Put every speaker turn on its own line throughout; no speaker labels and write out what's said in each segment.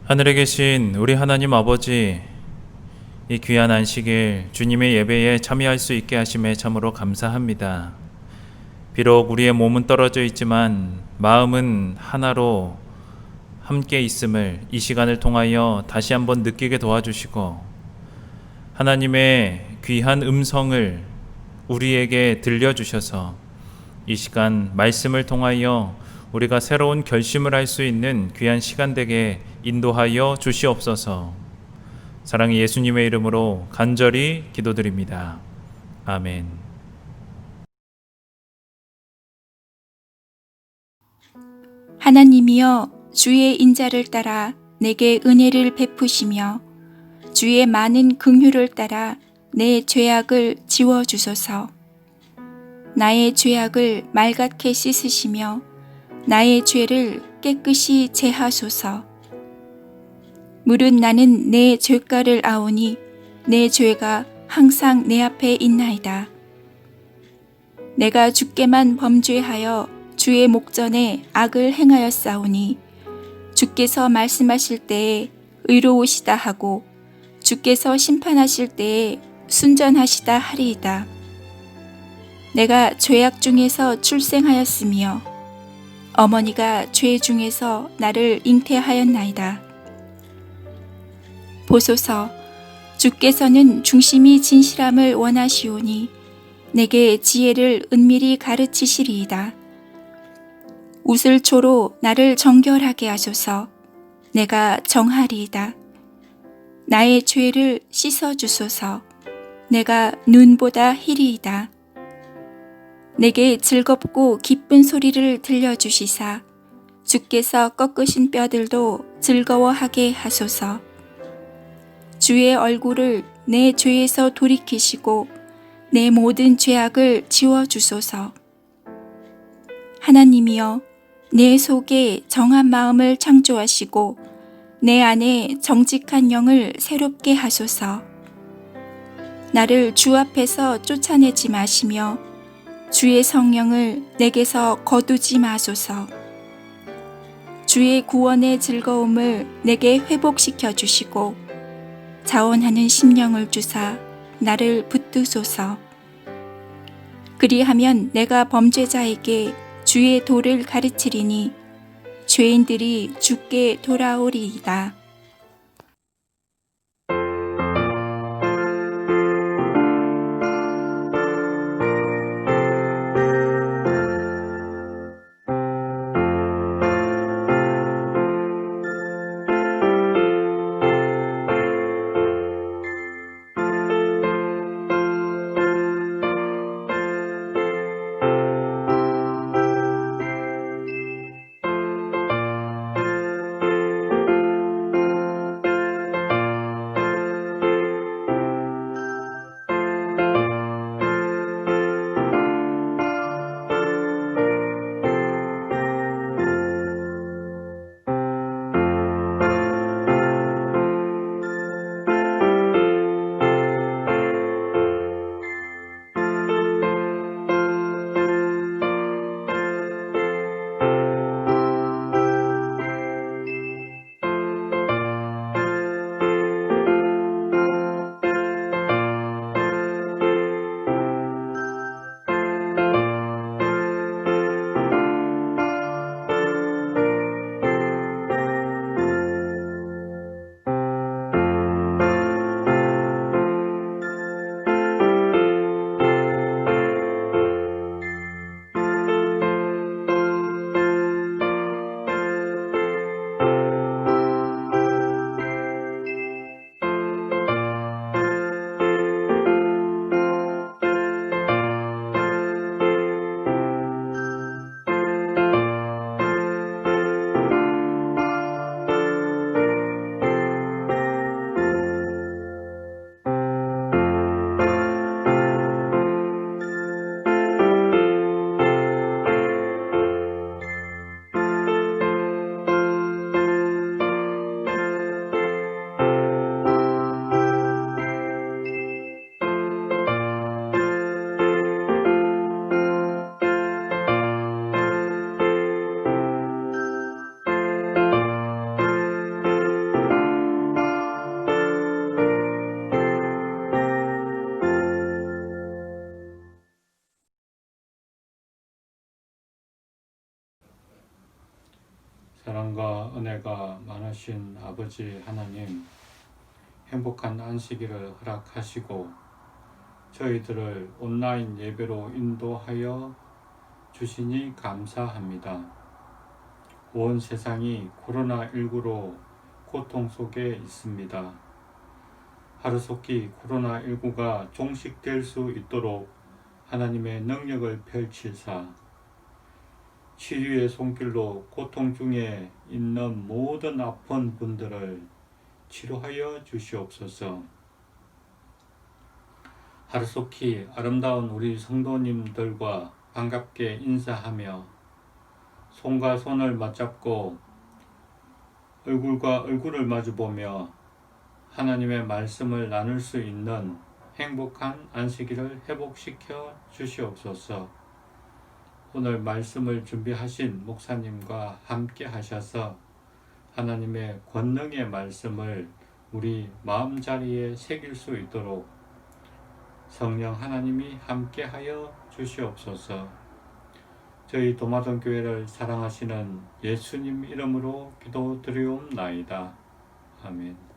하늘에 계신 우리 하나님 아버지, 이 귀한 안식일 주님의 예배에 참여할 수 있게 하심에 참으로 감사합니다. 비록 우리의 몸은 떨어져 있지만 마음은 하나로 함께 있음을 이 시간을 통하여 다시 한번 느끼게 도와주시고, 하나님의 귀한 음성을 우리에게 들려주셔서 이 시간 말씀을 통하여 우리가 새로운 결심을 할 수 있는 귀한 시간 되게 인도하여 주시옵소서. 사랑의 예수님의 이름으로 간절히 기도드립니다. 아멘.
하나님이여, 주의 인자를 따라 내게 은혜를 베푸시며 주의 많은 긍휼을 따라 내 죄악을 지워주소서. 나의 죄악을 말같게 씻으시며 나의 죄를 깨끗이 제하소서. 물은 나는 내 죄가를 아오니 내 죄가 항상 내 앞에 있나이다. 내가 주께만 범죄하여 주의 목전에 악을 행하였사오니 주께서 말씀하실 때에 의로우시다 하고 주께서 심판하실 때에 순전하시다 하리이다. 내가 죄악 중에서 출생하였으며 어머니가 죄 중에서 나를 잉태하였나이다. 보소서, 주께서는 중심이 진실함을 원하시오니 내게 지혜를 은밀히 가르치시리이다. 우슬초로 나를 정결하게 하소서. 내가 정하리이다. 나의 죄를 씻어주소서. 내가 눈보다 희리이다. 내게 즐겁고 기쁜 소리를 들려주시사 주께서 꺾으신 뼈들도 즐거워하게 하소서. 주의 얼굴을 내 죄에서 돌이키시고 내 모든 죄악을 지워주소서. 하나님이여, 내 속에 정한 마음을 창조하시고 내 안에 정직한 영을 새롭게 하소서. 나를 주 앞에서 쫓아내지 마시며 주의 성령을 내게서 거두지 마소서. 주의 구원의 즐거움을 내게 회복시켜 주시고 자원하는 심령을 주사 나를 붙드소서. 그리하면 내가 범죄자에게 주의 도를 가르치리니 죄인들이 주께 돌아오리이다.
사랑과 은혜가 많으신 아버지 하나님, 행복한 안식일을 허락하시고 저희들을 온라인 예배로 인도하여 주시니 감사합니다. 온 세상이 코로나19로 고통 속에 있습니다. 하루속히 코로나19가 종식될 수 있도록 하나님의 능력을 펼치사 치유의 손길로 고통 중에 있는 모든 아픈 분들을 치료하여 주시옵소서. 하루속히 아름다운 우리 성도님들과 반갑게 인사하며 손과 손을 맞잡고 얼굴과 얼굴을 마주보며 하나님의 말씀을 나눌 수 있는 행복한 안식일을 회복시켜 주시옵소서. 오늘 말씀을 준비하신 목사님과 함께 하셔서 하나님의 권능의 말씀을 우리 마음자리에 새길 수 있도록 성령 하나님이 함께하여 주시옵소서. 저희 도마동 교회를 사랑하시는 예수님 이름으로 기도드리옵나이다. 아멘.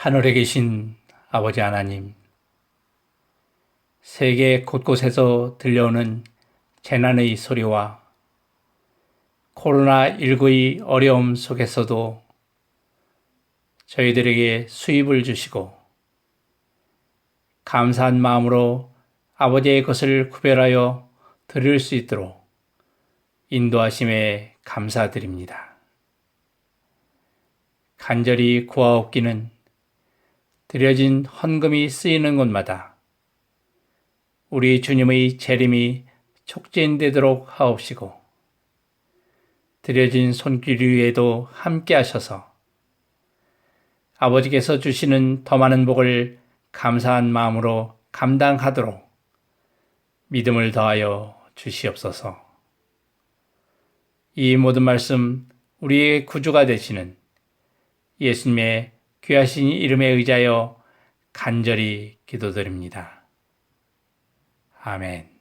하늘에 계신 아버지 하나님, 세계 곳곳에서 들려오는 재난의 소리와 코로나19의 어려움 속에서도 저희들에게 수입을 주시고 감사한 마음으로 아버지의 것을 구별하여 드릴 수 있도록 인도하심에 감사드립니다. 간절히 구하옵기는 드려진 헌금이 쓰이는 곳마다 우리 주님의 재림이 촉진되도록 하옵시고 드려진 손길 위에도 함께 하셔서 아버지께서 주시는 더 많은 복을 감사한 마음으로 감당하도록 믿음을 더하여 주시옵소서. 이 모든 말씀 우리의 구주가 되시는 예수님의 귀하신 이름에 의지하여 간절히 기도드립니다. 아멘.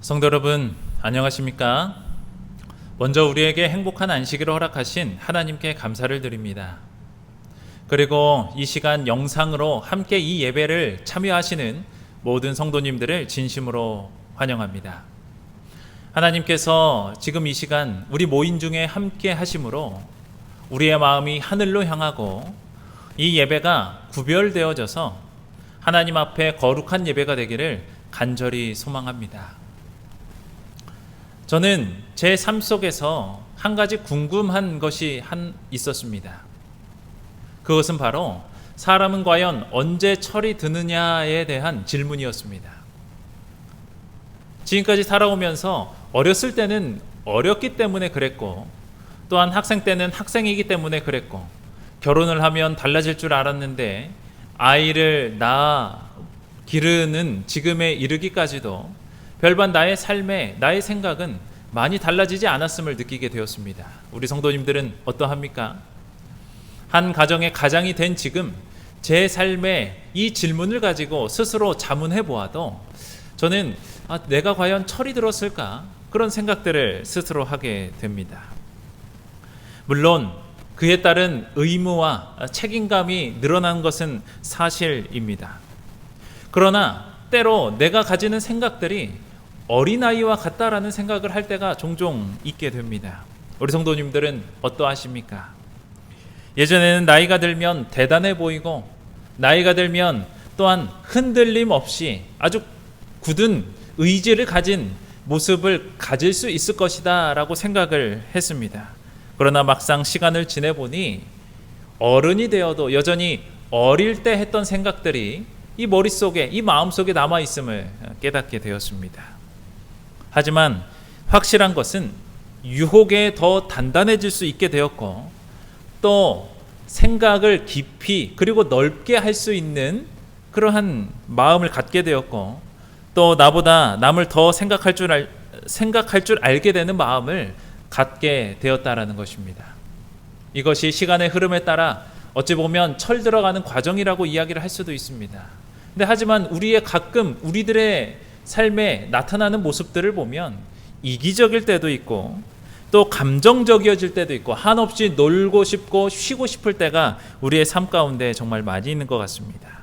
성도 여러분, 안녕하십니까? 먼저 우리에게 행복한 안식일을 허락하신 하나님께 감사를 드립니다. 그리고 이 시간 영상으로 함께 이 예배를 참여하시는 모든 성도님들을 진심으로 환영합니다. 하나님께서 지금 이 시간 우리 모인 중에 함께 하심으로 우리의 마음이 하늘로 향하고 이 예배가 구별되어져서 하나님 앞에 거룩한 예배가 되기를 간절히 소망합니다. 저는 제 삶 속에서 한 가지 궁금한 것이 있었습니다. 그것은 바로 사람은 과연 언제 철이 드느냐에 대한 질문이었습니다. 지금까지 살아오면서 어렸을 때는 어렸기 때문에 그랬고, 또한 학생 때는 학생이기 때문에 그랬고, 결혼을 하면 달라질 줄 알았는데 아이를 낳아 기르는 지금에 이르기까지도 별반 나의 삶에 나의 생각은 많이 달라지지 않았음을 느끼게 되었습니다. 우리 성도님들은 어떠합니까? 한 가정의 가장이 된 지금 제 삶에 이 질문을 가지고 스스로 자문해 보아도 저는 내가 과연 철이 들었을까? 그런 생각들을 스스로 하게 됩니다. 물론 그에 따른 의무와 책임감이 늘어난 것은 사실입니다. 그러나 때로 내가 가지는 생각들이 어린아이와 같다라는 생각을 할 때가 종종 있게 됩니다. 우리 성도님들은 어떠하십니까? 예전에는 나이가 들면 대단해 보이고, 나이가 들면 또한 흔들림 없이 아주 굳은 의지를 가진 모습을 가질 수 있을 것이다 라고 생각을 했습니다. 그러나 막상 시간을 지내보니 어른이 되어도 여전히 어릴 때 했던 생각들이 이 머릿속에, 이 마음속에 남아있음을 깨닫게 되었습니다. 하지만 확실한 것은 유혹에 더 단단해질 수 있게 되었고, 또 생각을 깊이 그리고 넓게 할 수 있는 그러한 마음을 갖게 되었고, 또 나보다 남을 더 생각할 줄 알게 되는 마음을 갖게 되었다라는 것입니다. 이것이 시간의 흐름에 따라 어찌 보면 철 들어가는 과정이라고 이야기를 할 수도 있습니다. 근데 하지만 우리들의 삶에 나타나는 모습들을 보면 이기적일 때도 있고, 또 감정적이어질 때도 있고, 한없이 놀고 싶고 쉬고 싶을 때가 우리의 삶 가운데 정말 많이 있는 것 같습니다.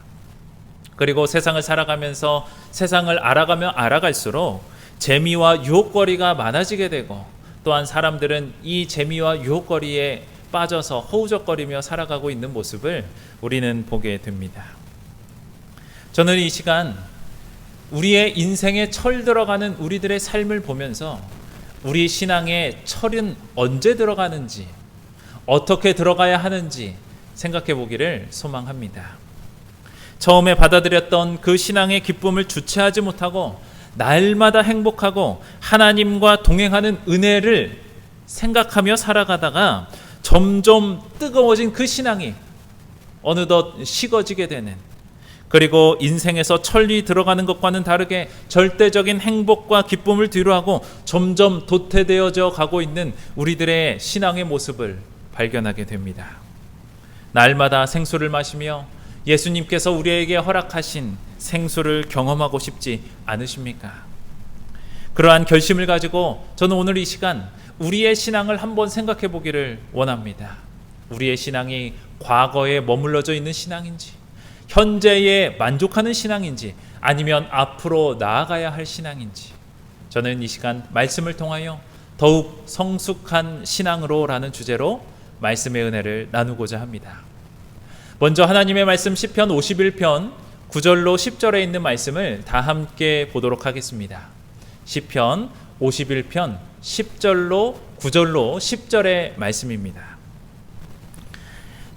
그리고 세상을 살아가면서 세상을 알아가면 알아갈수록 재미와 유혹거리가 많아지게 되고, 또한 사람들은 이 재미와 유혹거리에 빠져서 허우적거리며 살아가고 있는 모습을 우리는 보게 됩니다. 저는 이 시간 우리의 인생에 철 들어가는 우리들의 삶을 보면서 우리 신앙의 철은 언제 들어가는지, 어떻게 들어가야 하는지 생각해 보기를 소망합니다. 처음에 받아들였던 그 신앙의 기쁨을 주체하지 못하고 날마다 행복하고 하나님과 동행하는 은혜를 생각하며 살아가다가 점점 뜨거워진 그 신앙이 어느덧 식어지게 되는, 그리고 인생에서 철이 들어가는 것과는 다르게 절대적인 행복과 기쁨을 뒤로하고 점점 도태되어져 가고 있는 우리들의 신앙의 모습을 발견하게 됩니다. 날마다 생수를 마시며 예수님께서 우리에게 허락하신 생수를 경험하고 싶지 않으십니까? 그러한 결심을 가지고 저는 오늘 이 시간 우리의 신앙을 한번 생각해 보기를 원합니다. 우리의 신앙이 과거에 머물러져 있는 신앙인지, 현재에 만족하는 신앙인지, 아니면 앞으로 나아가야 할 신앙인지, 저는 이 시간 말씀을 통하여 더욱 성숙한 신앙으로라는 주제로 말씀의 은혜를 나누고자 합니다. 먼저 하나님의 말씀 시편 51편 9절로 10절에 있는 말씀을 다 함께 보도록 하겠습니다. 시편 51편 10절로 9절로 10절의 말씀입니다.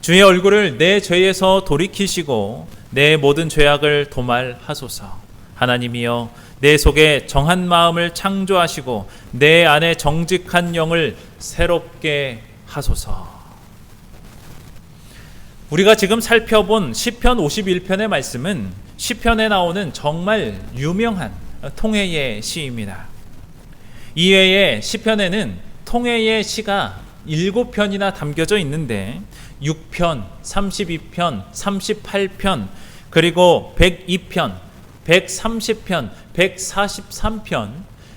주의 얼굴을 내 죄에서 돌이키시고 내 모든 죄악을 도말하소서. 하나님이여, 내 속에 정한 마음을 창조하시고 내 안에 정직한 영을 새롭게 하소서. 우리가 지금 살펴본 시편 51편의 말씀은 시편에 나오는 정말 유명한 통해의 시입니다. 이외에 시편에는 통해의 시가 7편이나 담겨져 있는데 6편, 32편, 38편, 그리고 102편, 130편, 143편,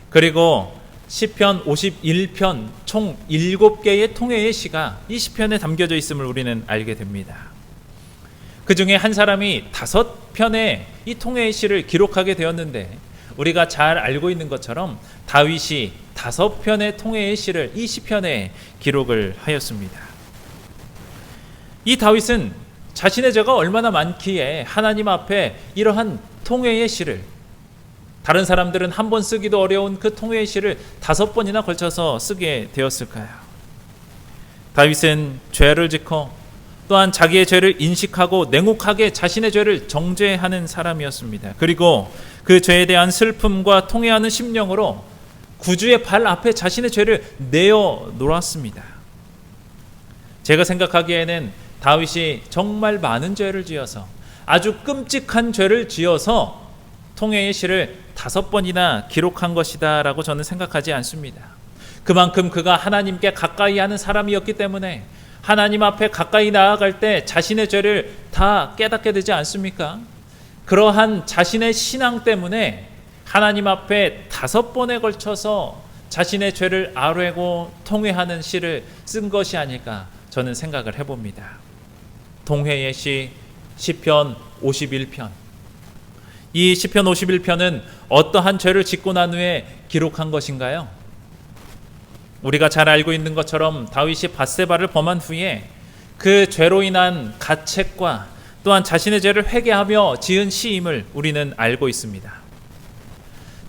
그리고 시편 51편 총 7개의 통회의 시가 이 시편에 담겨져 있음을 우리는 알게 됩니다. 그 중에 한 사람이 5편의 이 통회의 시를 기록하게 되었는데, 우리가 잘 알고 있는 것처럼 다윗이 5편의 통회의 시를 이 시편에 기록을 하였습니다. 이 다윗은 자신의 죄가 얼마나 많기에 하나님 앞에 이러한 통회의 시를, 다른 사람들은 한 번 쓰기도 어려운 그 통회의 시를 5번이나 걸쳐서 쓰게 되었을까요? 다윗은 죄를 짓고 또한 자기의 죄를 인식하고 냉혹하게 자신의 죄를 정죄하는 사람이었습니다. 그리고 그 죄에 대한 슬픔과 통회하는 심령으로 구주의 발 앞에 자신의 죄를 내어 놓았습니다. 제가 생각하기에는 다윗이 정말 많은 죄를 지어서, 아주 끔찍한 죄를 지어서 통회의 시를 5번이나 기록한 것이다 라고 저는 생각하지 않습니다. 그만큼 그가 하나님께 가까이 하는 사람이었기 때문에 하나님 앞에 가까이 나아갈 때 자신의 죄를 다 깨닫게 되지 않습니까? 그러한 자신의 신앙 때문에 하나님 앞에 5번에 걸쳐서 자신의 죄를 아뢰고 통회하는 시를 쓴 것이 아닐까 저는 생각을 해봅니다. 통회의 시 시편 51편. 이 시편 51편은 어떠한 죄를 짓고 난 후에 기록한 것인가요? 우리가 잘 알고 있는 것처럼 다윗이 밧세바를 범한 후에 그 죄로 인한 가책과 또한 자신의 죄를 회개하며 지은 시임을 우리는 알고 있습니다.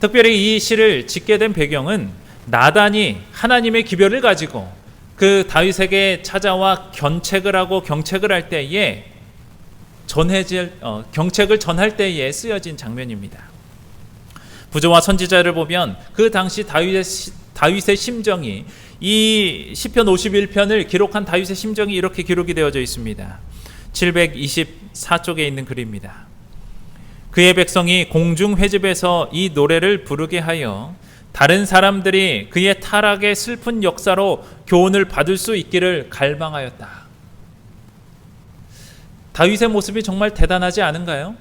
특별히 이 시를 짓게 된 배경은 나단이 하나님의 기별을 가지고 그 다윗에게 찾아와 견책을 하고 경책을 할 때에 경책을 전할 때에 쓰여진 장면입니다. 부조와 선지자를 보면 그 당시 다윗의 심정이, 이 시편 51편을 기록한 다윗의 심정이 이렇게 기록이 되어져 있습니다. 724쪽에 있는 글입니다. 그의 백성이 공중 회집에서 이 노래를 부르게 하여 다른 사람들이 그의 타락의 슬픈 역사로 교훈을 받을 수 있기를 갈망하였다. 다윗의 모습이 정말 대단하지 않은가요?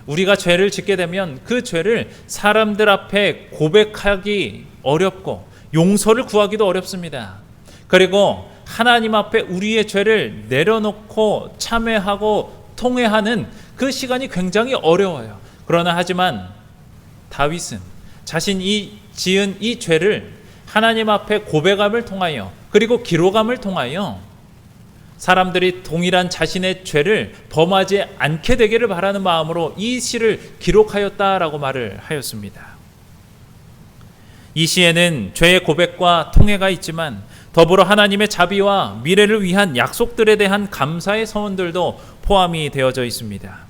우리가 죄를 짓게 되면 그 죄를 사람들 앞에 고백하기 어렵고 용서를 구하기도 어렵습니다. 그리고 하나님 앞에 우리의 죄를 내려놓고 참회하고 통회하는 그 시간이 굉장히 어려워요. 그러나 하지만 다윗은 자신이 지은 이 죄를 하나님 앞에 고백함을 통하여, 그리고 기록함을 통하여 사람들이 동일한 자신의 죄를 범하지 않게 되기를 바라는 마음으로 이 시를 기록하였다라고 말을 하였습니다. 이 시에는 죄의 고백과 통회가 있지만 더불어 하나님의 자비와 미래를 위한 약속들에 대한 감사의 서원들도 포함이 되어져 있습니다.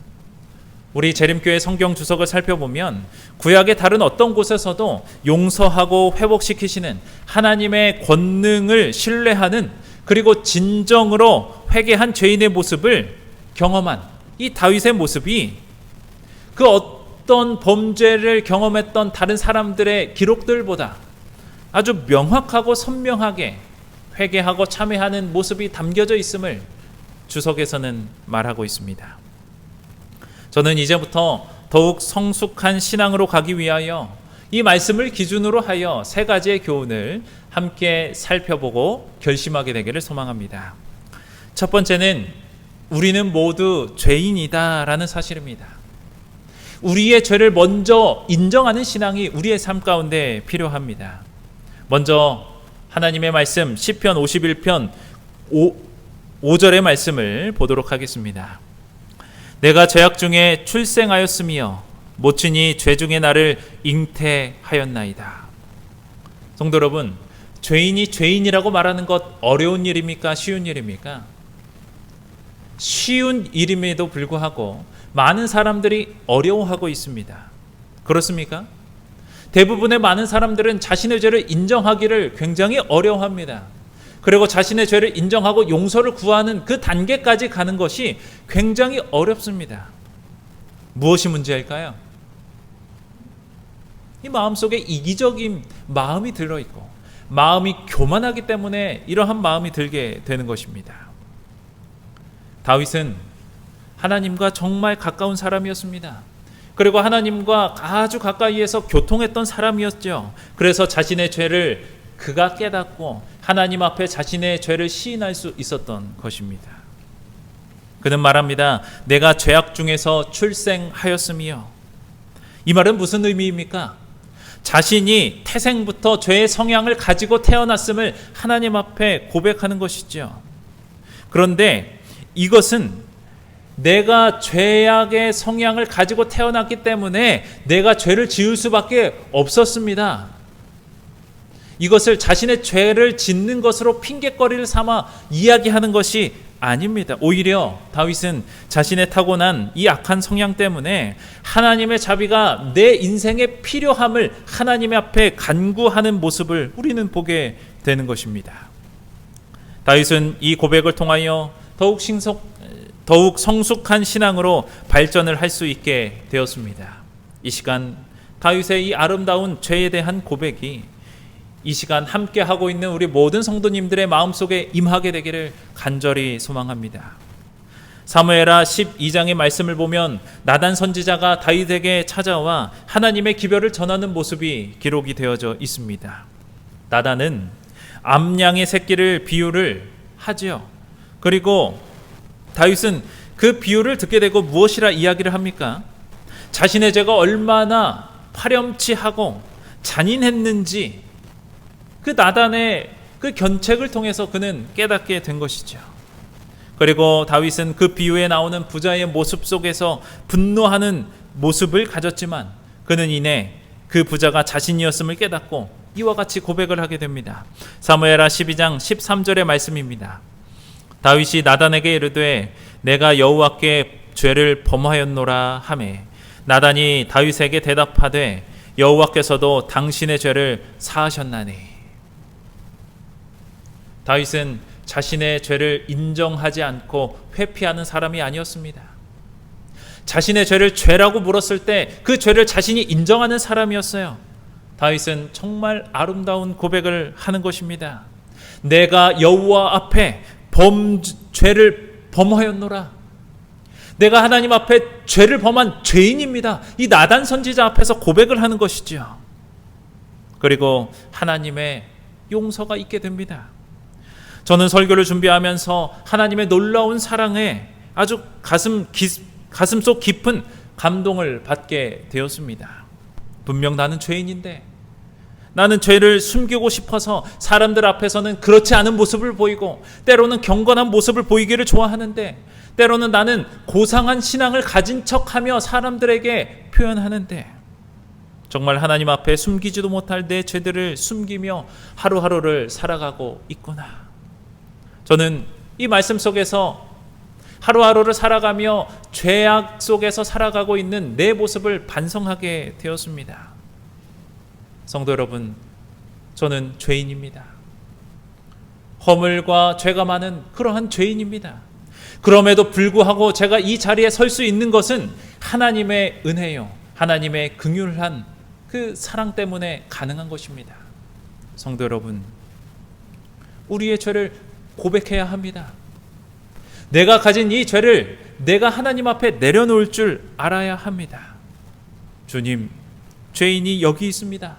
우리 재림교회 성경 주석을 살펴보면 구약의 다른 어떤 곳에서도 용서하고 회복시키시는 하나님의 권능을 신뢰하는, 그리고 진정으로 회개한 죄인의 모습을 경험한 이 다윗의 모습이 그 어떤 범죄를 경험했던 다른 사람들의 기록들보다 아주 명확하고 선명하게 회개하고 참회하는 모습이 담겨져 있음을 주석에서는 말하고 있습니다. 저는 이제부터 더욱 성숙한 신앙으로 가기 위하여 이 말씀을 기준으로 하여 3가지의 교훈을 함께 살펴보고 결심하게 되기를 소망합니다. 첫 번째는 우리는 모두 죄인이다라는 사실입니다. 우리의 죄를 먼저 인정하는 신앙이 우리의 삶 가운데 필요합니다. 먼저 하나님의 말씀 시편 51편 5절의 말씀을 보도록 하겠습니다. 내가 죄악 중에 출생하였으며 모친이 죄 중에 나를 잉태하였나이다. 성도 여러분, 죄인이 죄인이라고 말하는 것 어려운 일입니까? 쉬운 일입니까? 쉬운 일임에도 불구하고 많은 사람들이 어려워하고 있습니다. 그렇습니까? 대부분의 많은 사람들은 자신의 죄를 인정하기를 굉장히 어려워합니다. 그리고 자신의 죄를 인정하고 용서를 구하는 그 단계까지 가는 것이 굉장히 어렵습니다. 무엇이 문제일까요? 이 마음속에 이기적인 마음이 들어있고 마음이 교만하기 때문에 이러한 마음이 들게 되는 것입니다. 다윗은 하나님과 정말 가까운 사람이었습니다. 그리고 하나님과 아주 가까이에서 교통했던 사람이었죠. 그래서 자신의 죄를 그가 깨닫고 하나님 앞에 자신의 죄를 시인할 수 있었던 것입니다. 그는 말합니다. 내가 죄악 중에서 출생하였음이요. 이 말은 무슨 의미입니까? 자신이 태생부터 죄의 성향을 가지고 태어났음을 하나님 앞에 고백하는 것이죠. 그런데 이것은 내가 죄악의 성향을 가지고 태어났기 때문에 내가 죄를 지을 수밖에 없었습니다. 이것을 자신의 죄를 짓는 것으로 핑계거리를 삼아 이야기하는 것이 아닙니다. 오히려 다윗은 자신의 타고난 이 악한 성향 때문에 하나님의 자비가 내 인생의 필요함을 하나님 앞에 간구하는 모습을 우리는 보게 되는 것입니다. 다윗은 이 고백을 통하여 더욱 성숙한 신앙으로 발전을 할 수 있게 되었습니다. 이 시간 다윗의 이 아름다운 죄에 대한 고백이 이 시간 함께 하고 있는 우리 모든 성도님들의 마음속에 임하게 되기를 간절히 소망합니다. 사무엘하 12장의 말씀을 보면 나단 선지자가 다윗에게 찾아와 하나님의 기별을 전하는 모습이 기록이 되어져 있습니다. 나단은 암양의 새끼를 비유를 하지요. 그리고 다윗은 그 비유를 듣게 되고 무엇이라 이야기를 합니까? 자신의 죄가 얼마나 파렴치하고 잔인했는지 그 나단의 그 견책을 통해서 그는 깨닫게 된 것이죠. 그리고 다윗은 그 비유에 나오는 부자의 모습 속에서 분노하는 모습을 가졌지만 그는 이내 그 부자가 자신이었음을 깨닫고 이와 같이 고백을 하게 됩니다. 사무엘하 12장 13절의 말씀입니다. 다윗이 나단에게 이르되 내가 여호와께 죄를 범하였노라 하매 나단이 다윗에게 대답하되 여호와께서도 당신의 죄를 사하셨나니. 다윗은 자신의 죄를 인정하지 않고 회피하는 사람이 아니었습니다. 자신의 죄를 죄라고 물었을 때 그 죄를 자신이 인정하는 사람이었어요. 다윗은 정말 아름다운 고백을 하는 것입니다. 내가 여호와 앞에 죄를 범하였노라. 내가 하나님 앞에 죄를 범한 죄인입니다. 이 나단 선지자 앞에서 고백을 하는 것이죠. 그리고 하나님의 용서가 있게 됩니다. 저는 설교를 준비하면서 하나님의 놀라운 사랑에 아주 가슴 속 깊은 감동을 받게 되었습니다. 분명 나는 죄인인데 나는 죄를 숨기고 싶어서 사람들 앞에서는 그렇지 않은 모습을 보이고 때로는 경건한 모습을 보이기를 좋아하는데 때로는 나는 고상한 신앙을 가진 척하며 사람들에게 표현하는데 정말 하나님 앞에 숨기지도 못할 내 죄들을 숨기며 하루하루를 살아가고 있구나. 저는 이 말씀 속에서 하루하루를 살아가며 죄악 속에서 살아가고 있는 내 모습을 반성하게 되었습니다. 성도 여러분, 저는 죄인입니다. 허물과 죄가 많은 그러한 죄인입니다. 그럼에도 불구하고 제가 이 자리에 설 수 있는 것은 하나님의 은혜요, 하나님의 긍휼한 그 사랑 때문에 가능한 것입니다. 성도 여러분, 우리의 죄를 고백해야 합니다. 내가 가진 이 죄를 내가 하나님 앞에 내려놓을 줄 알아야 합니다. 주님, 죄인이 여기 있습니다.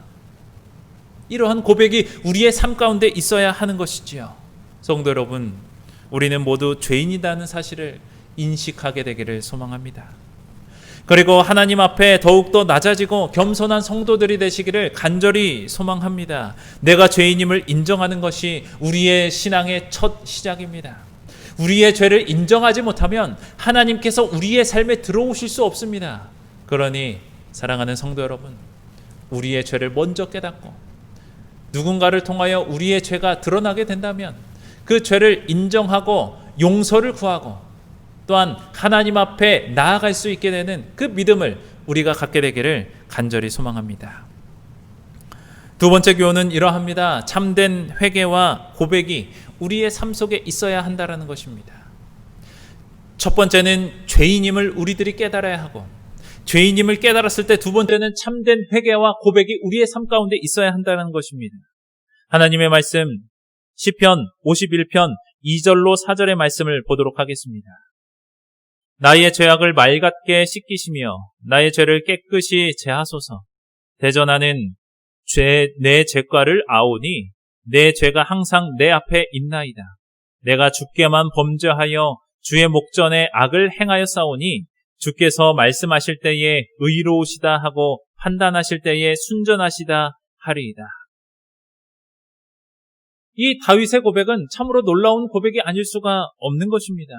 이러한 고백이 우리의 삶 가운데 있어야 하는 것이지요. 성도 여러분, 우리는 모두 죄인이라는 사실을 인식하게 되기를 소망합니다. 그리고 하나님 앞에 더욱더 낮아지고 겸손한 성도들이 되시기를 간절히 소망합니다. 내가 죄인임을 인정하는 것이 우리의 신앙의 첫 시작입니다. 우리의 죄를 인정하지 못하면 하나님께서 우리의 삶에 들어오실 수 없습니다. 그러니 사랑하는 성도 여러분, 우리의 죄를 먼저 깨닫고 누군가를 통하여 우리의 죄가 드러나게 된다면 그 죄를 인정하고 용서를 구하고 또한 하나님 앞에 나아갈 수 있게 되는 그 믿음을 우리가 갖게 되기를 간절히 소망합니다. 두 번째 교훈은 이러합니다. 참된 회개와 고백이 우리의 삶 속에 있어야 한다는 것입니다. 첫 번째는 죄인임을 우리들이 깨달아야 하고, 죄인임을 깨달았을 때 두 번째는 참된 회개와 고백이 우리의 삶 가운데 있어야 한다는 것입니다. 하나님의 말씀 시편 51편 2절로 4절의 말씀을 보도록 하겠습니다. 나의 죄악을 맑게 씻기시며 나의 죄를 깨끗이 제하소서. 대전하는 내 죄과를 아오니 내 죄가 항상 내 앞에 있나이다. 내가 주께만 범죄하여 주의 목전에 악을 행하였사오니 주께서 말씀하실 때에 의로우시다 하고 판단하실 때에 순전하시다 하리이다. 이 다윗의 고백은 참으로 놀라운 고백이 아닐 수가 없는 것입니다.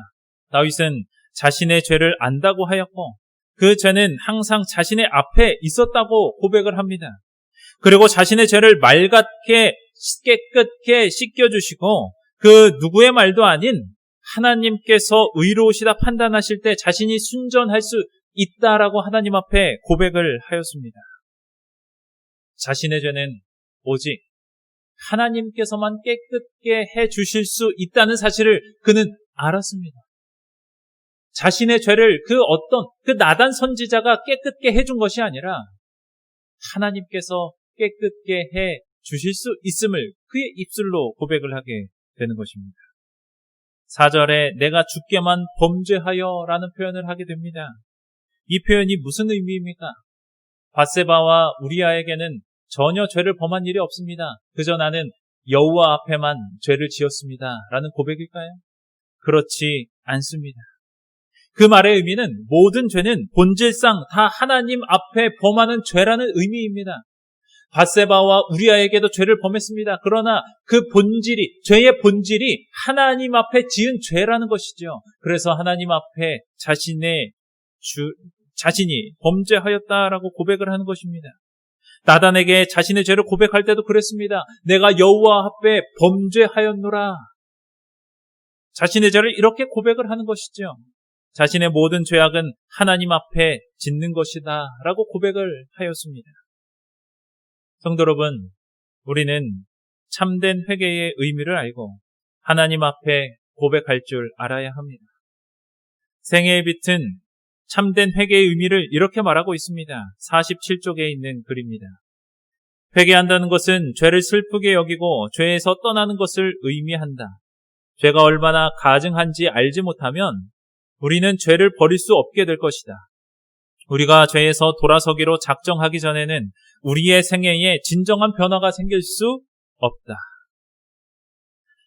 다윗은 자신의 죄를 안다고 하였고 그 죄는 항상 자신의 앞에 있었다고 고백을 합니다. 그리고 자신의 죄를 맑게 깨끗게 씻겨주시고 그 누구의 말도 아닌 하나님께서 의로우시다 판단하실 때 자신이 순전할 수 있다라고 하나님 앞에 고백을 하였습니다. 자신의 죄는 오직 하나님께서만 깨끗게 해주실 수 있다는 사실을 그는 알았습니다. 자신의 죄를 그 나단 선지자가 깨끗게 해준 것이 아니라 하나님께서 깨끗게 해 주실 수 있음을 그의 입술로 고백을 하게 되는 것입니다. 4절에 내가 주께만 범죄하여 라는 표현을 하게 됩니다. 이 표현이 무슨 의미입니까? 밧세바와 우리아에게는 전혀 죄를 범한 일이 없습니다. 그저 나는 여호와 앞에만 죄를 지었습니다 라는 고백일까요? 그렇지 않습니다. 그 말의 의미는 모든 죄는 본질상 다 하나님 앞에 범하는 죄라는 의미입니다. 밧세바와 우리아에게도 죄를 범했습니다. 그러나 그 본질이, 죄의 본질이 하나님 앞에 지은 죄라는 것이죠. 그래서 하나님 앞에 자신이 범죄하였다라고 고백을 하는 것입니다. 나단에게 자신의 죄를 고백할 때도 그랬습니다. 내가 여호와 앞에 범죄하였노라. 자신의 죄를 이렇게 고백을 하는 것이죠. 자신의 모든 죄악은 하나님 앞에 짓는 것이다 라고 고백을 하였습니다. 성도 여러분, 우리는 참된 회개의 의미를 알고 하나님 앞에 고백할 줄 알아야 합니다. 생애의 빛은 참된 회개의 의미를 이렇게 말하고 있습니다. 47쪽에 있는 글입니다. 회개한다는 것은 죄를 슬프게 여기고 죄에서 떠나는 것을 의미한다. 죄가 얼마나 가증한지 알지 못하면 우리는 죄를 버릴 수 없게 될 것이다. 우리가 죄에서 돌아서기로 작정하기 전에는 우리의 생애에 진정한 변화가 생길 수 없다.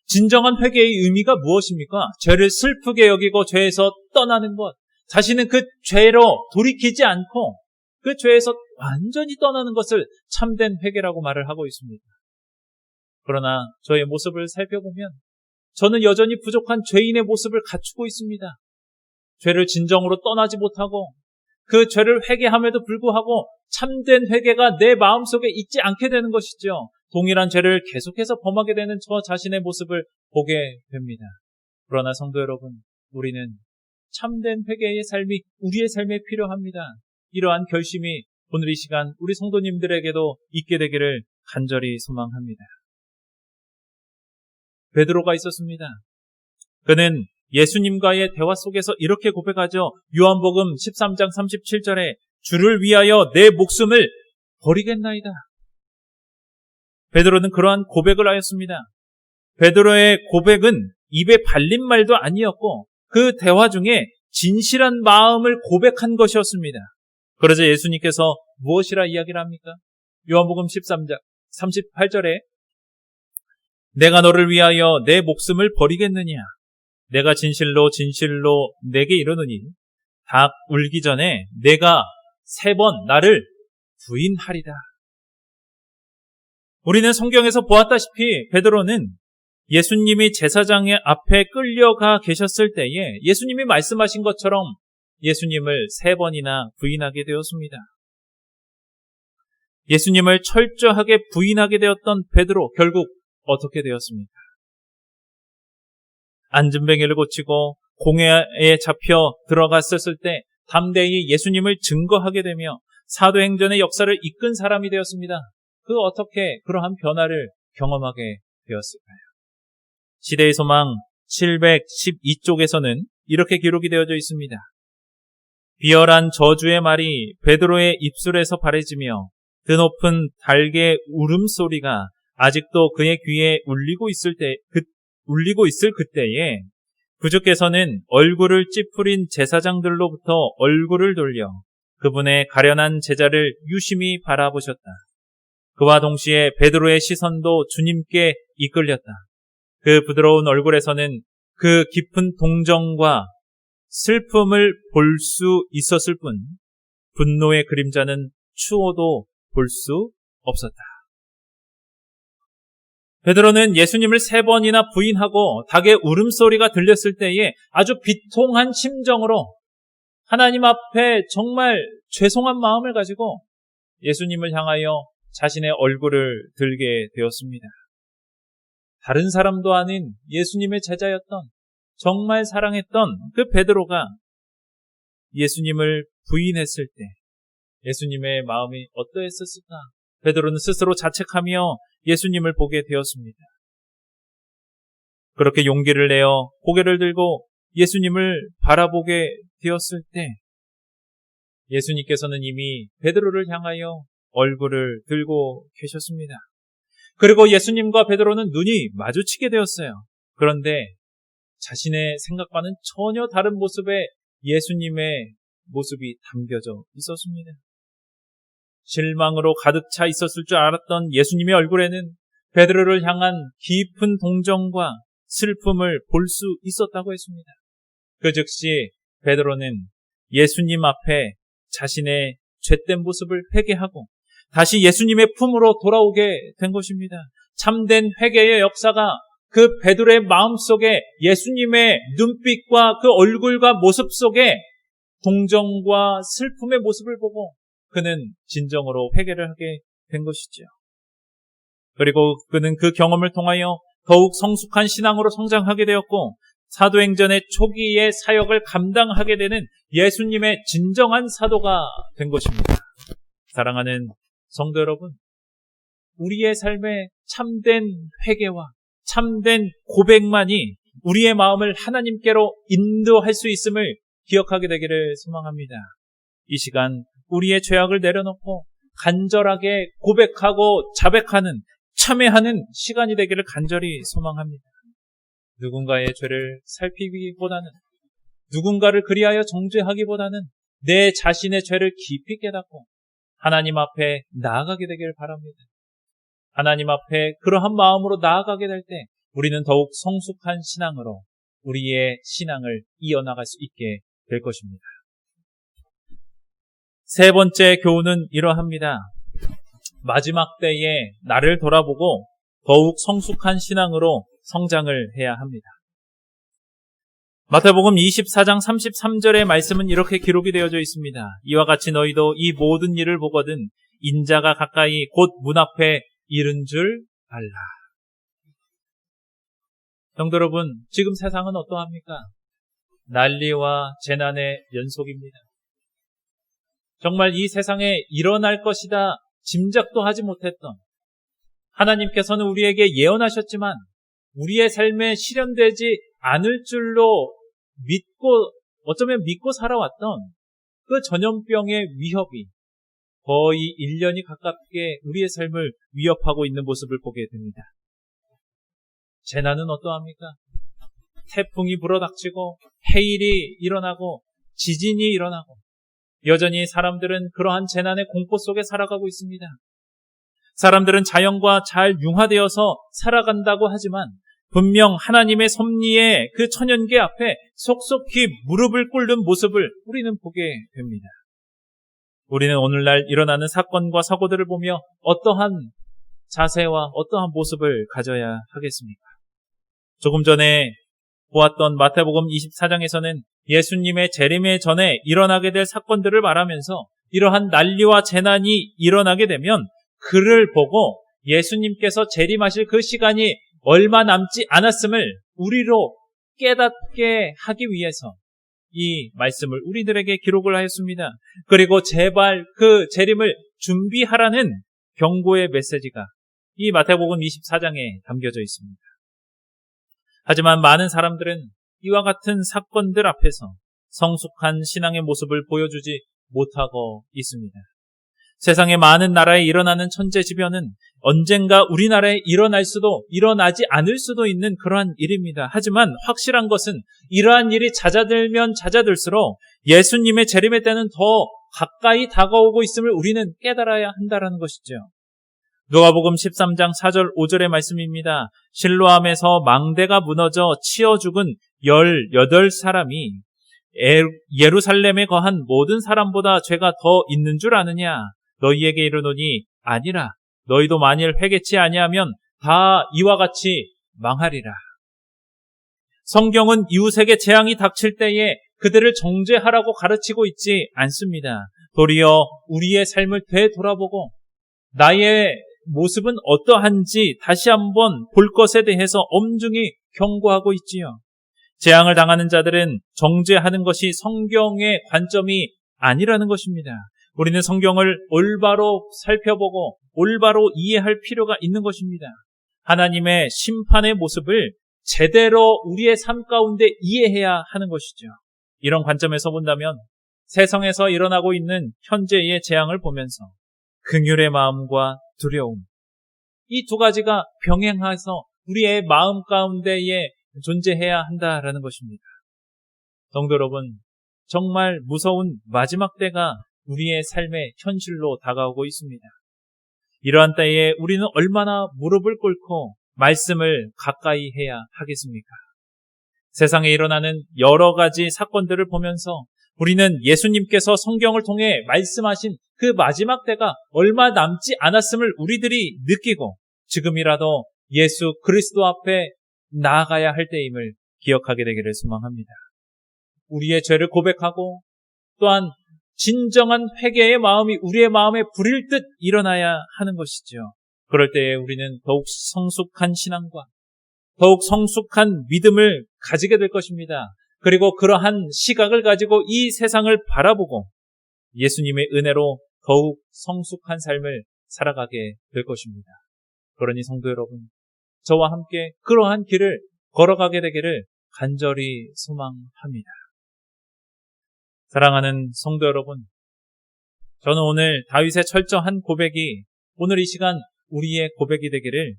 진정한 회개의 의미가 무엇입니까? 죄를 슬프게 여기고 죄에서 떠나는 것. 자신은 그 죄로 돌이키지 않고 그 죄에서 완전히 떠나는 것을 참된 회개라고 말을 하고 있습니다. 그러나 저의 모습을 살펴보면 저는 여전히 부족한 죄인의 모습을 갖추고 있습니다. 죄를 진정으로 떠나지 못하고 그 죄를 회개함에도 불구하고 참된 회개가 내 마음속에 있지 않게 되는 것이죠. 동일한 죄를 계속해서 범하게 되는 저 자신의 모습을 보게 됩니다. 그러나 성도 여러분, 우리는 참된 회개의 삶이 우리의 삶에 필요합니다. 이러한 결심이 오늘 이 시간 우리 성도님들에게도 있게 되기를 간절히 소망합니다. 베드로가 있었습니다. 그는 예수님과의 대화 속에서 이렇게 고백하죠. 요한복음 13장 37절에 주를 위하여 내 목숨을 버리겠나이다. 베드로는 그러한 고백을 하였습니다. 베드로의 고백은 입에 발린 말도 아니었고 그 대화 중에 진실한 마음을 고백한 것이었습니다. 그러자 예수님께서 무엇이라 이야기를 합니까? 요한복음 13장 38절에 내가 너를 위하여 내 목숨을 버리겠느냐? 내가 진실로 진실로 내게 이르노니 닭 울기 전에 내가 3번 나를 부인하리라. 우리는 성경에서 보았다시피 베드로는 예수님이 제사장의 앞에 끌려가 계셨을 때에 예수님이 말씀하신 것처럼 예수님을 3번이나 부인하게 되었습니다. 예수님을 철저하게 부인하게 되었던 베드로, 결국 어떻게 되었습니까? 안진뱅이를 고치고 공회에 잡혀 들어갔었을 때 담대히 예수님을 증거하게 되며 사도행전의 역사를 이끈 사람이 되었습니다. 어떻게 그러한 변화를 경험하게 되었을까요? 시대의 소망 712쪽에서는 이렇게 기록이 되어져 있습니다. 비열한 저주의 말이 베드로의 입술에서 바래지며 드높은 닭의 울음소리가 아직도 그의 귀에 울리고 있을 그때에 구주께서는 얼굴을 찌푸린 제사장들로부터 얼굴을 돌려 그분의 가련한 제자를 유심히 바라보셨다. 그와 동시에 베드로의 시선도 주님께 이끌렸다. 그 부드러운 얼굴에서는 그 깊은 동정과 슬픔을 볼 수 있었을 뿐 분노의 그림자는 추호도 볼 수 없었다. 베드로는 예수님을 3번이나 부인하고 닭의 울음소리가 들렸을 때에 아주 비통한 심정으로 하나님 앞에 정말 죄송한 마음을 가지고 예수님을 향하여 자신의 얼굴을 들게 되었습니다. 다른 사람도 아닌 예수님의 제자였던, 정말 사랑했던 그 베드로가 예수님을 부인했을 때 예수님의 마음이 어떠했었을까? 베드로는 스스로 자책하며 예수님을 보게 되었습니다. 그렇게 용기를 내어 고개를 들고 예수님을 바라보게 되었을 때 예수님께서는 이미 베드로를 향하여 얼굴을 들고 계셨습니다. 그리고 예수님과 베드로는 눈이 마주치게 되었어요. 그런데 자신의 생각과는 전혀 다른 모습의 예수님의 모습이 담겨져 있었습니다. 실망으로 가득 차 있었을 줄 알았던 예수님의 얼굴에는 베드로를 향한 깊은 동정과 슬픔을 볼 수 있었다고 했습니다. 그 즉시 베드로는 예수님 앞에 자신의 죄된 모습을 회개하고 다시 예수님의 품으로 돌아오게 된 것입니다. 참된 회개의 역사가 그 베드로의 마음속에 예수님의 눈빛과 그 얼굴과 모습 속에 동정과 슬픔의 모습을 보고 그는 진정으로 회개를 하게 된 것이죠. 그리고 그는 그 경험을 통하여 더욱 성숙한 신앙으로 성장하게 되었고 사도행전의 초기의 사역을 감당하게 되는 예수님의 진정한 사도가 된 것입니다. 사랑하는 성도 여러분, 우리의 삶에 참된 회개와 참된 고백만이 우리의 마음을 하나님께로 인도할 수 있음을 기억하게 되기를 소망합니다. 이 시간 우리의 죄악을 내려놓고 간절하게 고백하고 자백하는, 참회하는 시간이 되기를 간절히 소망합니다. 누군가의 죄를 살피기보다는, 누군가를 그리하여 정죄하기보다는 내 자신의 죄를 깊이 깨닫고 하나님 앞에 나아가게 되기를 바랍니다. 하나님 앞에 그러한 마음으로 나아가게 될 때 우리는 더욱 성숙한 신앙으로 우리의 신앙을 이어나갈 수 있게 될 것입니다. 3번째 교훈은 이러합니다. 마지막 때에 나를 돌아보고 더욱 성숙한 신앙으로 성장을 해야 합니다. 마태복음 24장 33절의 말씀은 이렇게 기록이 되어져 있습니다. 이와 같이 너희도 이 모든 일을 보거든 인자가 가까이 곧 문 앞에 이른 줄 알라. 성도 여러분, 지금 세상은 어떠합니까? 난리와 재난의 연속입니다. 정말 이 세상에 일어날 것이다 짐작도 하지 못했던, 하나님께서는 우리에게 예언하셨지만 우리의 삶에 실현되지 않을 줄로 믿고, 어쩌면 믿고 살아왔던 그 전염병의 위협이 거의 1년이 가깝게 우리의 삶을 위협하고 있는 모습을 보게 됩니다. 재난은 어떠합니까? 태풍이 불어닥치고 해일이 일어나고 지진이 일어나고 여전히 사람들은 그러한 재난의 공포 속에 살아가고 있습니다. 사람들은 자연과 잘 융화되어서 살아간다고 하지만 분명 하나님의 섭리의 그 천연계 앞에 속속히 무릎을 꿇는 모습을 우리는 보게 됩니다. 우리는 오늘날 일어나는 사건과 사고들을 보며 어떠한 자세와 어떠한 모습을 가져야 하겠습니까? 조금 전에 보았던 마태복음 24장에서는 예수님의 재림의 전에 일어나게 될 사건들을 말하면서 이러한 난리와 재난이 일어나게 되면 그를 보고 예수님께서 재림하실 그 시간이 얼마 남지 않았음을 우리로 깨닫게 하기 위해서 이 말씀을 우리들에게 기록을 하였습니다. 그리고 제발 그 재림을 준비하라는 경고의 메시지가 이 마태복음 24장에 담겨져 있습니다. 하지만 많은 사람들은 이와 같은 사건들 앞에서 성숙한 신앙의 모습을 보여주지 못하고 있습니다. 세상의 많은 나라에 일어나는 천재지변은 언젠가 우리나라에 일어날 수도 일어나지 않을 수도 있는 그러한 일입니다. 하지만 확실한 것은 이러한 일이 잦아들면 잦아들수록 예수님의 재림의 때는 더 가까이 다가오고 있음을 우리는 깨달아야 한다는 것이죠. 누가복음 13장 4절 5절의 말씀입니다. 실로암에서 망대가 무너져 치어 죽은 18사람이 예루살렘에 거한 모든 사람보다 죄가 더 있는 줄 아느냐? 너희에게 이르노니 아니라. 너희도 만일 회개치 아니하면 다 이와 같이 망하리라. 성경은 이웃에게 재앙이 닥칠 때에 그들을 정죄하라고 가르치고 있지 않습니다. 도리어 우리의 삶을 되돌아보고 나의 모습은 어떠한지 다시 한번 볼 것에 대해서 엄중히 경고하고 있지요. 재앙을 당하는 자들은 정죄하는 것이 성경의 관점이 아니라는 것입니다. 우리는 성경을 올바로 살펴보고 올바로 이해할 필요가 있는 것입니다. 하나님의 심판의 모습을 제대로 우리의 삶 가운데 이해해야 하는 것이죠. 이런 관점에서 본다면 세상에서 일어나고 있는 현재의 재앙을 보면서 긍휼의 마음과 두려움, 이 두 가지가 병행해서 우리의 마음 가운데에 존재해야 한다라는 것입니다. 성도 여러분, 정말 무서운 마지막 때가 우리의 삶의 현실로 다가오고 있습니다. 이러한 때에 우리는 얼마나 무릎을 꿇고 말씀을 가까이 해야 하겠습니까? 세상에 일어나는 여러 가지 사건들을 보면서 우리는 예수님께서 성경을 통해 말씀하신 그 마지막 때가 얼마 남지 않았음을 우리들이 느끼고 지금이라도 예수 그리스도 앞에 나아가야 할 때임을 기억하게 되기를 소망합니다. 우리의 죄를 고백하고 또한 진정한 회개의 마음이 우리의 마음에 불일 듯 일어나야 하는 것이죠. 그럴 때에 우리는 더욱 성숙한 신앙과 더욱 성숙한 믿음을 가지게 될 것입니다. 그리고 그러한 시각을 가지고 이 세상을 바라보고 예수님의 은혜로 더욱 성숙한 삶을 살아가게 될 것입니다. 그러니 성도 여러분, 저와 함께 그러한 길을 걸어가게 되기를 간절히 소망합니다. 사랑하는 성도 여러분, 저는 오늘 다윗의 철저한 고백이 오늘 이 시간 우리의 고백이 되기를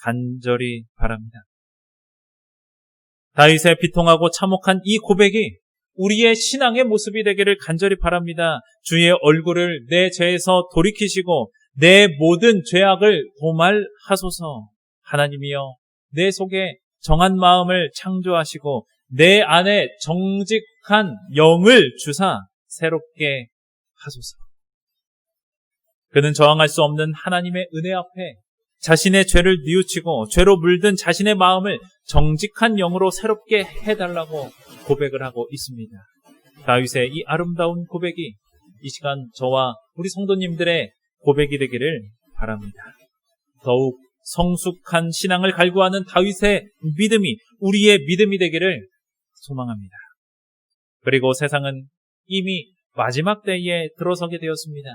간절히 바랍니다. 다윗의 비통하고 참혹한 이 고백이 우리의 신앙의 모습이 되기를 간절히 바랍니다. 주의 얼굴을 내 죄에서 돌이키시고 내 모든 죄악을 도말하소서. 하나님이여, 내 속에 정한 마음을 창조하시고 내 안에 정직한 영을 주사 새롭게 하소서. 그는 저항할 수 없는 하나님의 은혜 앞에 자신의 죄를 뉘우치고 죄로 물든 자신의 마음을 정직한 영으로 새롭게 해달라고 고백을 하고 있습니다. 다윗의 이 아름다운 고백이 이 시간 저와 우리 성도님들의 고백이 되기를 바랍니다. 더욱 성숙한 신앙을 갈구하는 다윗의 믿음이 우리의 믿음이 되기를 소망합니다. 그리고 세상은 이미 마지막 때에 들어서게 되었습니다.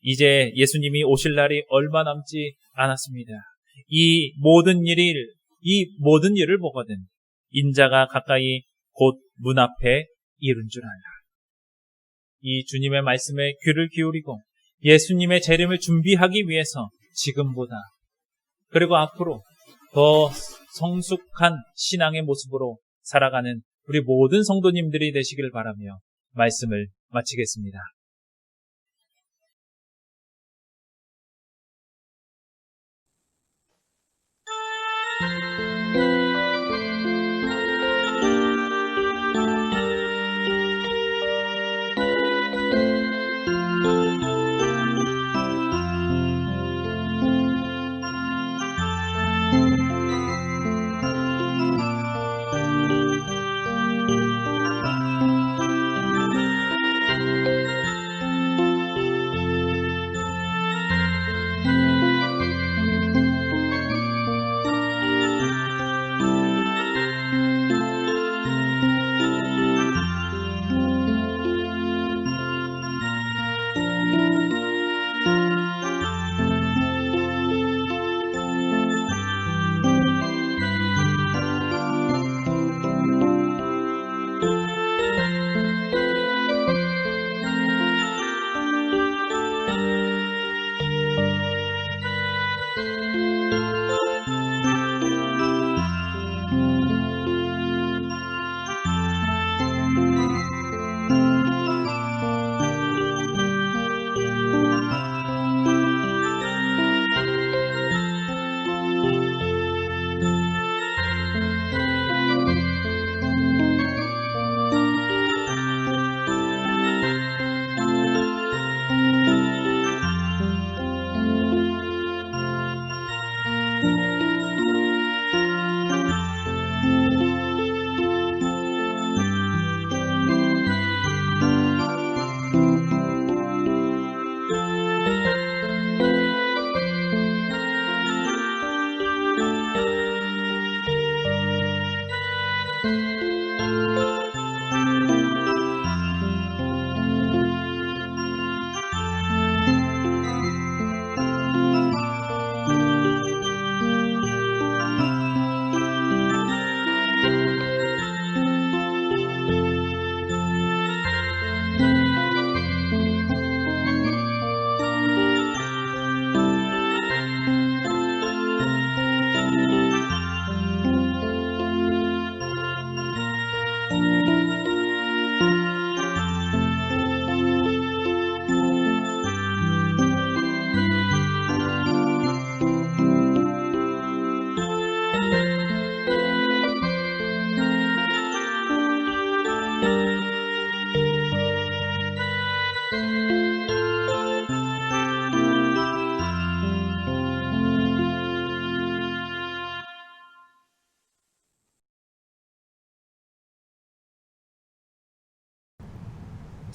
이제 예수님이 오실 날이 얼마 남지 않았습니다. 이 모든 일을 보거든 인자가 가까이 곧 문 앞에 이른 줄 알라. 이 주님의 말씀에 귀를 기울이고 예수님의 재림을 준비하기 위해서 지금보다 그리고 앞으로 더 성숙한 신앙의 모습으로 살아가는 우리 모든 성도님들이 되시길 바라며 말씀을 마치겠습니다.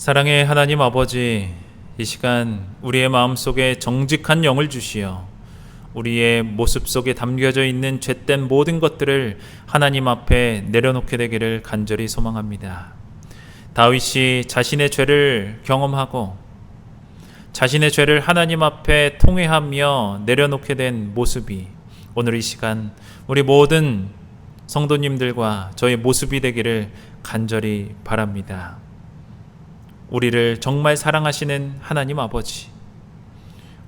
사랑의 하나님 아버지, 이 시간 우리의 마음속에 정직한 영을 주시어 우리의 모습 속에 담겨져 있는 죄된 모든 것들을 하나님 앞에 내려놓게 되기를 간절히 소망합니다. 다윗이 자신의 죄를 경험하고 자신의 죄를 하나님 앞에 통회하며 내려놓게 된 모습이 오늘 이 시간 우리 모든 성도님들과 저의 모습이 되기를 간절히 바랍니다. 우리를 정말 사랑하시는 하나님 아버지,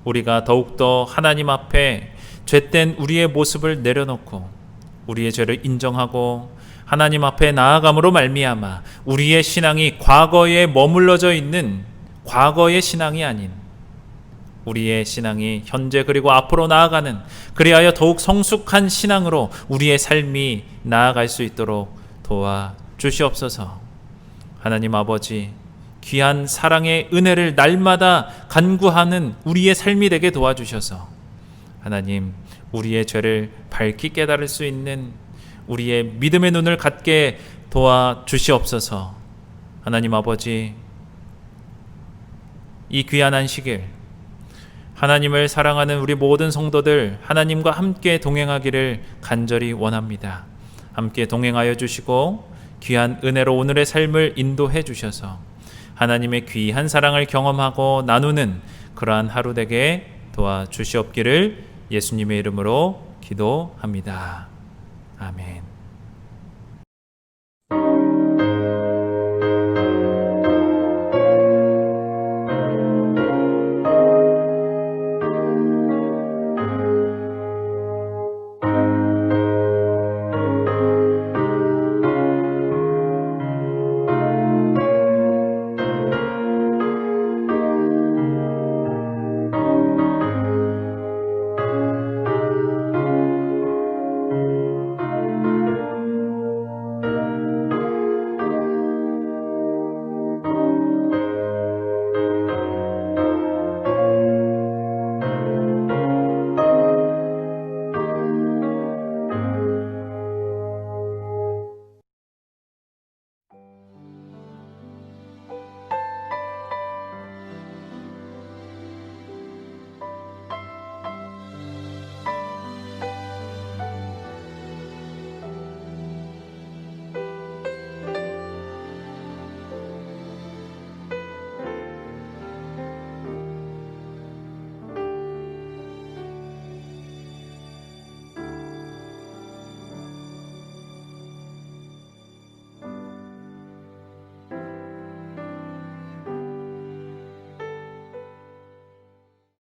우리가 더욱더 하나님 앞에 죄된 우리의 모습을 내려놓고 우리의 죄를 인정하고 하나님 앞에 나아감으로 말미암아 우리의 신앙이 과거에 머물러져 있는 과거의 신앙이 아닌 우리의 신앙이 현재 그리고 앞으로 나아가는, 그리하여 더욱 성숙한 신앙으로 우리의 삶이 나아갈 수 있도록 도와주시옵소서. 하나님 아버지, 귀한 사랑의 은혜를 날마다 간구하는 우리의 삶이 되게 도와주셔서 하나님, 우리의 죄를 밝히 깨달을 수 있는 우리의 믿음의 눈을 갖게 도와주시옵소서. 하나님 아버지, 이 귀한 안식일 하나님을 사랑하는 우리 모든 성도들 하나님과 함께 동행하기를 간절히 원합니다. 함께 동행하여 주시고 귀한 은혜로 오늘의 삶을 인도해 주셔서 하나님의 귀한 사랑을 경험하고 나누는 그러한 하루 되게 도와주시옵기를 예수님의 이름으로 기도합니다. 아멘.